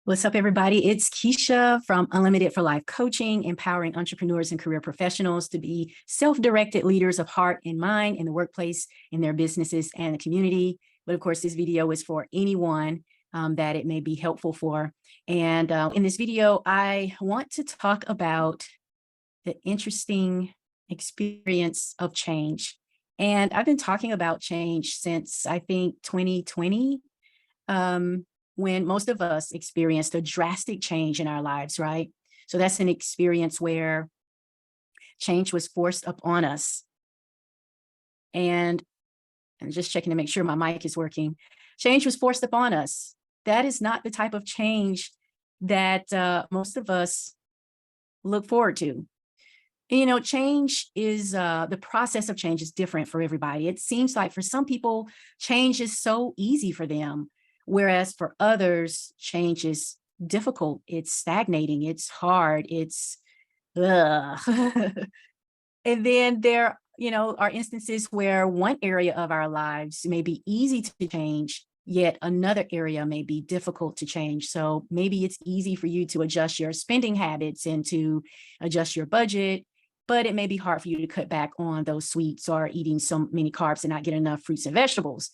What's up, everybody? It's Keisha from Unlimited for Life Coaching, empowering entrepreneurs and career professionals to be self-directed leaders of heart and mind in the workplace, in their businesses, and the community. But of course, this video is for anyone that it may be helpful for. And in this video, I want to talk about the interesting experience of change. And I've been talking about change since, I think, 2020. When most of us experienced a drastic change in our lives, right? So that's an experience where change was forced upon us. And I'm just checking to make sure my mic is working. Change was forced upon us. That is not the type of change that most of us look forward to. And, you know, change is the process of change is different for everybody. It seems like for some people, change is so easy for them. Whereas for others, change is difficult. It's stagnating. It's hard. It's ugh. And then there, are instances where one area of our lives may be easy to change, yet another area may be difficult to change. So maybe it's easy for you to adjust your spending habits and to adjust your budget, but it may be hard for you to cut back on those sweets or eating so many carbs and not get enough fruits and vegetables.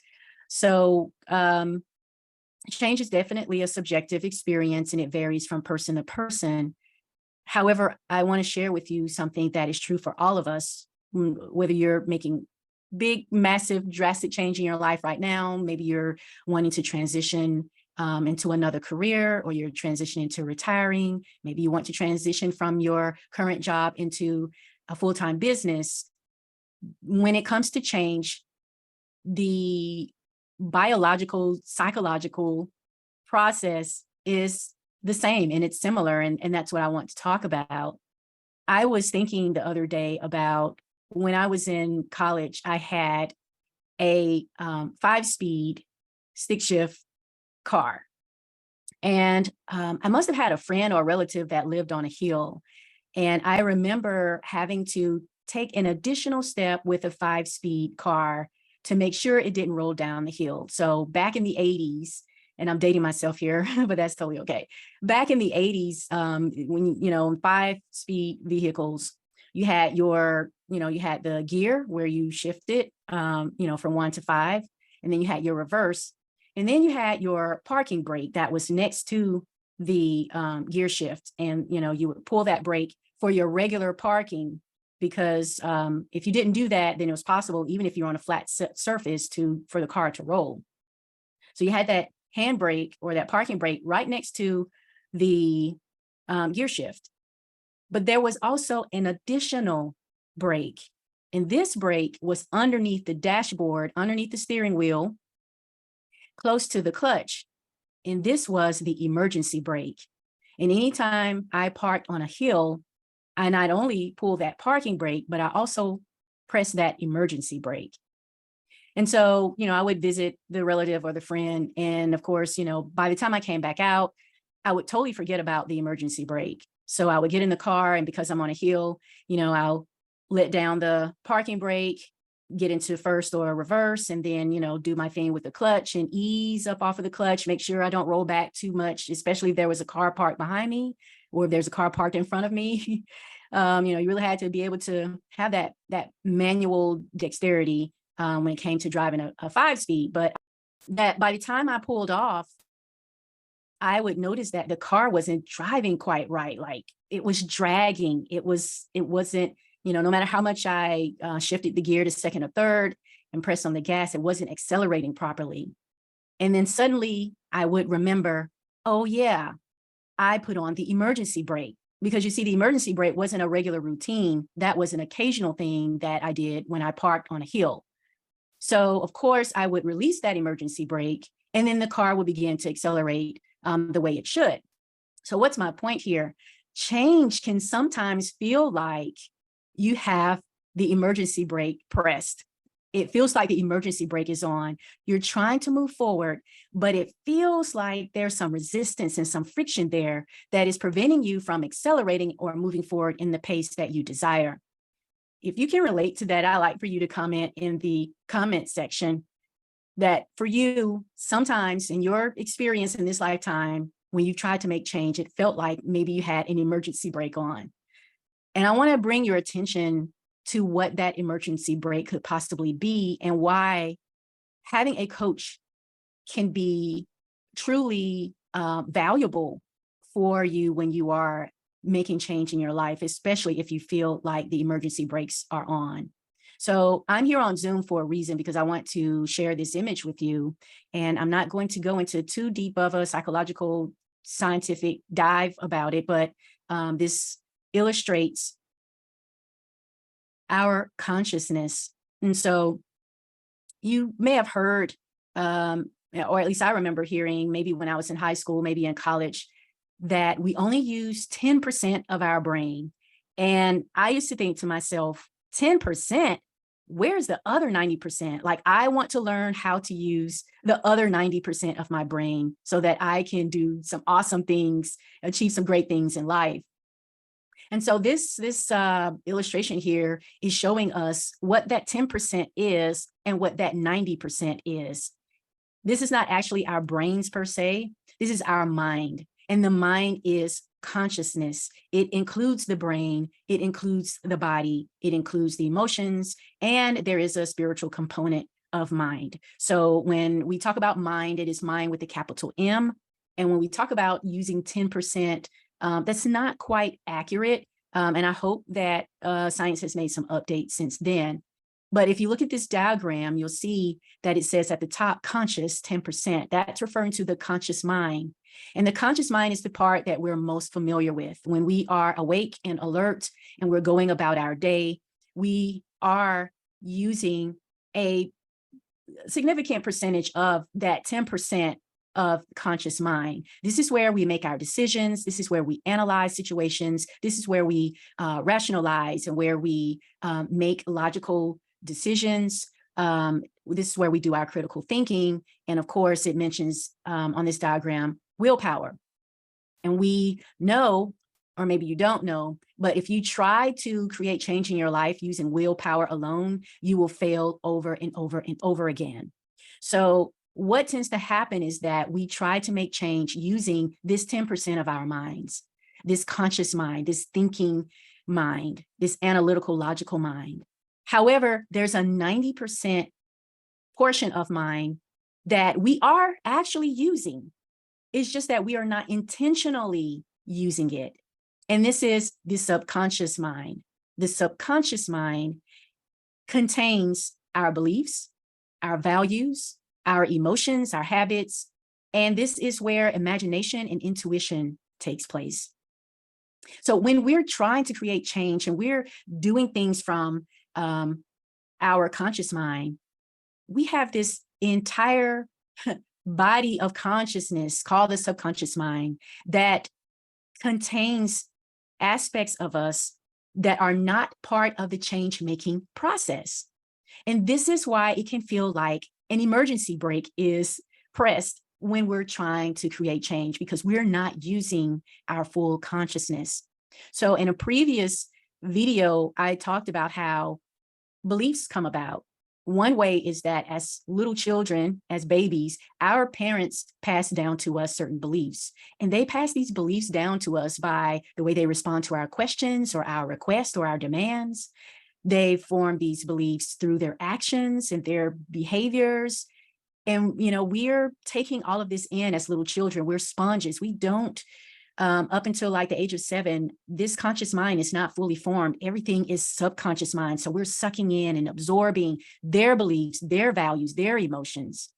So change is definitely a subjective experience and it varies from person to person. However, I want to share with you something that is true for all of us, whether you're making big, massive, drastic change in your life right now, maybe you're wanting to transition into another career, or you're transitioning to retiring. Maybe you want to transition from your current job into a full-time business. When it comes to change, the biological, psychological process is the same and it's similar. And that's what I want to talk about. I was thinking the other day about when I was in college, I had a 5-speed stick shift car. And I must have had a friend or a relative that lived on a hill. And I remember having to take an additional step with a 5-speed car to make sure it didn't roll down the hill. So back in the 80s, and I'm dating myself here, but that's totally okay. Back in the 80s, when, 5-speed vehicles, you had you had the gear where you shifted, from 1 to 5, and then you had your reverse, and then you had your parking brake that was next to the gear shift. And, you would pull that brake for your regular parking, because if you didn't do that, then it was possible, even if you're on a flat surface, for the car to roll. So you had that handbrake or that parking brake right next to the gear shift. But there was also an additional brake. And this brake was underneath the dashboard, underneath the steering wheel, close to the clutch. And this was the emergency brake. And anytime I parked on a hill, I not only pull that parking brake, but I also press that emergency brake. And so, I would visit the relative or the friend. And of course, by the time I came back out, I would totally forget about the emergency brake. So I would get in the car, and because I'm on a hill, I'll let down the parking brake, get into first or reverse, and then, do my thing with the clutch and ease up off of the clutch, make sure I don't roll back too much, especially if there was a car parked behind me or if there's a car parked in front of me. You really had to be able to have that manual dexterity when it came to driving a 5-speed. But that by the time I pulled off, I would notice that the car wasn't driving quite right. Like it was dragging. It wasn't, no matter how much I shifted the gear to second or third and pressed on the gas, it wasn't accelerating properly. And then suddenly I would remember, oh yeah, I put on the emergency brake. Because you see, the emergency brake wasn't a regular routine. That was an occasional thing that I did when I parked on a hill. So of course I would release that emergency brake, and then the car would begin to accelerate the way it should. So what's my point here? Change can sometimes feel like you have the emergency brake pressed. It feels like the emergency brake is on. You're trying to move forward, but it feels like there's some resistance and some friction there that is preventing you from accelerating or moving forward in the pace that you desire. If you can relate to that, I'd like for you to comment in the comment section that for you, sometimes in your experience in this lifetime, when you tried to make change, it felt like maybe you had an emergency brake on. And I want to bring your attention to what that emergency brake could possibly be and why having a coach can be truly valuable for you when you are making change in your life, especially if you feel like the emergency brakes are on. So I'm here on Zoom for a reason, because I want to share this image with you. And I'm not going to go into too deep of a psychological scientific dive about it, but this illustrates our consciousness. And so you may have heard, or at least I remember hearing, maybe when I was in high school, maybe in college, that we only use 10% of our brain. And I used to think to myself, 10%? Where's the other 90%? Like, I want to learn how to use the other 90% of my brain so that I can do some awesome things, achieve some great things in life. And so this illustration here is showing us what that 10% is and what that 90% is. This is not actually our brains per se. This is our mind. And the mind is consciousness. It includes the brain, it includes the body, it includes the emotions, and there is a spiritual component of mind. So when we talk about mind, it is mind with a capital M. And when we talk about using 10%, that's not quite accurate. And I hope that science has made some updates since then. But if you look at this diagram, you'll see that it says at the top, conscious 10%. That's referring to the conscious mind. And the conscious mind is the part that we're most familiar with. When we are awake and alert and we're going about our day, we are using a significant percentage of that 10% of conscious mind. This is where we make our decisions. This is where we analyze situations. This is where we rationalize and where we make logical decisions. This is where we do our critical thinking. And of course, it mentions on this diagram, willpower. And we know, or maybe you don't know, but if you try to create change in your life using willpower alone, you will fail over and over and over again. So what tends to happen is that we try to make change using this 10% of our minds, this conscious mind, this thinking mind, this analytical, logical mind. However, there's a 90% portion of mind that we are actually using. It's just that we are not intentionally using it. And this is the subconscious mind. The subconscious mind contains our beliefs, our values, our emotions, our habits, and this is where imagination and intuition takes place. So when we're trying to create change and we're doing things from our conscious mind, we have this entire body of consciousness called the subconscious mind that contains aspects of us that are not part of the change-making process. And this is why it can feel like an emergency brake is pressed when we're trying to create change, because we're not using our full consciousness. So in a previous video, I talked about how beliefs come about. One way is that as little children, as babies, our parents pass down to us certain beliefs, and they pass these beliefs down to us by the way they respond to our questions or our requests or our demands. They form these beliefs through their actions and their behaviors. And, we're taking all of this in as little children. We're sponges. We don't, up until like the age of 7, this conscious mind is not fully formed. Everything is subconscious mind. So we're sucking in and absorbing their beliefs, their values, their emotions.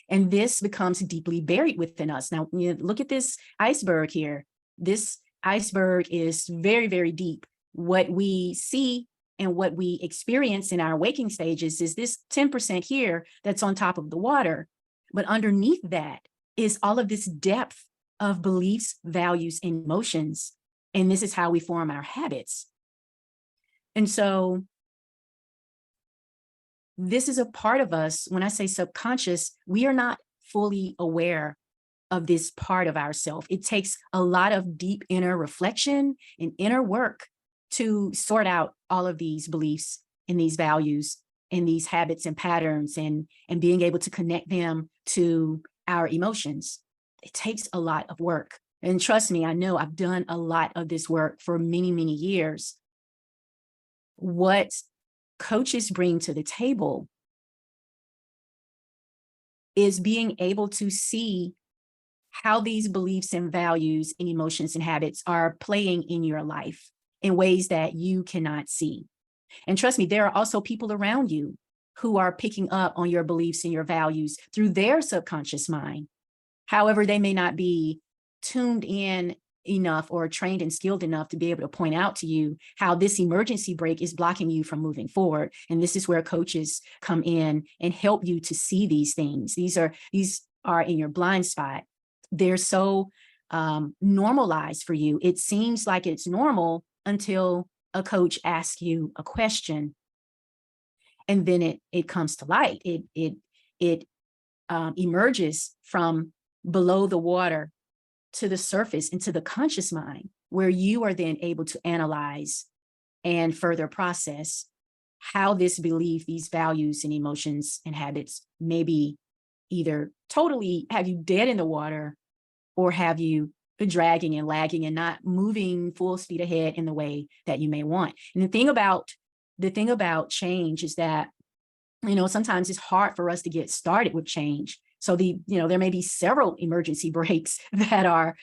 And this becomes deeply buried within us. Now, look at this iceberg here. This iceberg is very, very deep. What we see and what we experience in our waking stages is this 10% here that's on top of the water. But underneath that is all of this depth of beliefs, values, and emotions. And this is how we form our habits. And so this is a part of us. When I say subconscious, we are not fully aware of this part of ourselves. It takes a lot of deep inner reflection and inner work to sort out all of these beliefs and these values and these habits and patterns and being able to connect them to our emotions. it takes a lot of work. And trust me, I know I've done a lot of this work for many, many years. What coaches bring to the table is being able to see how these beliefs and values and emotions and habits are playing in your life in ways that you cannot see. And trust me, there are also people around you who are picking up on your beliefs and your values through their subconscious mind. However, they may not be tuned in enough or trained and skilled enough to be able to point out to you how this emergency brake is blocking you from moving forward. And this is where coaches come in and help you to see these things. These are in your blind spot. They're so normalized for you. It seems like it's normal until a coach asks you a question, and then it comes to light. It emerges from below the water to the surface into the conscious mind, where you are then able to analyze and further process how this belief, these values and emotions and habits maybe either totally have you dead in the water or have you dragging and lagging and not moving full speed ahead in the way that you may want. And the thing about change is that, sometimes it's hard for us to get started with change. So there may be several emergency brakes that are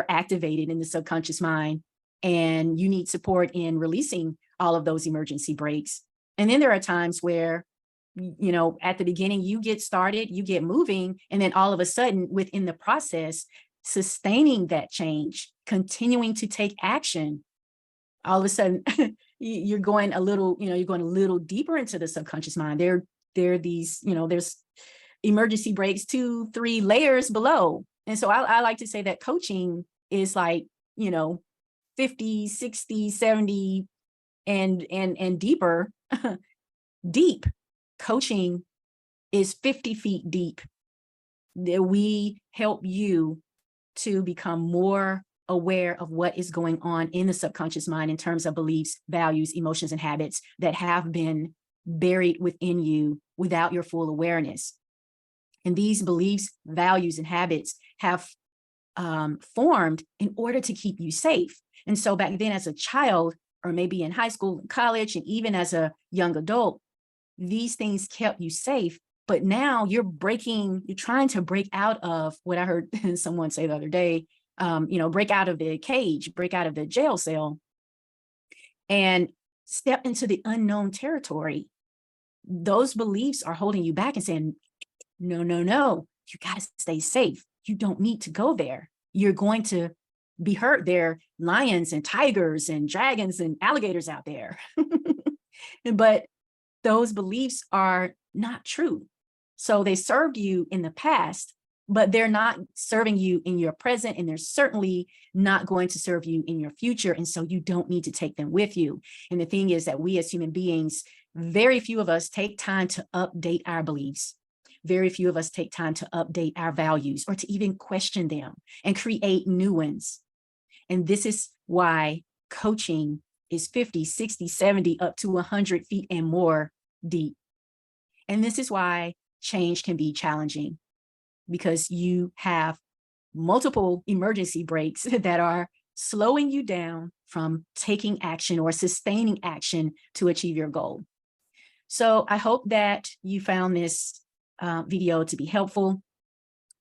activated in the subconscious mind, and you need support in releasing all of those emergency brakes. And then there are times where, at the beginning, you get started, you get moving, and then all of a sudden within the process, sustaining that change, continuing to take action, all of a sudden you're going a little deeper into the subconscious mind. There are these, there's emergency brakes 2, 3 layers below. And so I like to say that coaching is like, 50, 60, 70 and deeper. Deep. Coaching is 50 feet deep. That we help you to become more aware of what is going on in the subconscious mind in terms of beliefs, values, emotions, and habits that have been buried within you without your full awareness. And these beliefs, values, and habits have formed in order to keep you safe. And so back then as a child, or maybe in high school, college, and even as a young adult, these things kept you safe. But now you're trying to break out of what I heard someone say the other day, break out of the cage, break out of the jail cell, and step into the unknown territory. Those beliefs are holding you back and saying, no, you got to stay safe. You don't need to go there. You're going to be hurt. There are lions and tigers and dragons and alligators out there. But those beliefs are not true. So they served you in the past, but they're not serving you in your present, and they're certainly not going to serve you in your future. And so you don't need to take them with you. And the thing is that we as human beings, very few of us take time to update our beliefs. Very few of us take time to update our values or to even question them and create new ones. And this is why coaching is 50, 60, 70, up to 100 feet and more deep. And this is why change can be challenging, because you have multiple emergency brakes that are slowing you down from taking action or sustaining action to achieve your goal. So I hope that you found this video to be helpful.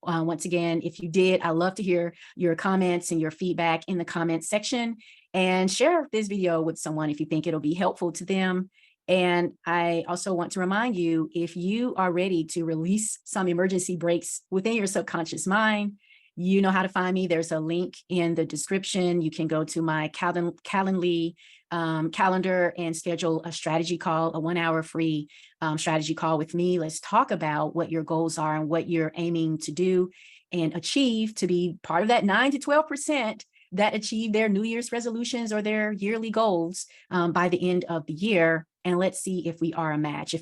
Once again, if you did, I'd love to hear your comments and your feedback in the comments section, and share this video with someone if you think it'll be helpful to them. And I also want to remind you, if you are ready to release some emergency brakes within your subconscious mind, you know how to find me. There's a link in the description. You can go to my Calendly calendar and schedule a strategy call, a 1-hour free strategy call with me. Let's talk about what your goals are and what you're aiming to do and achieve to be part of that 9 to 12% that achieve their New Year's resolutions or their yearly goals by the end of the year. And let's see if we are a match.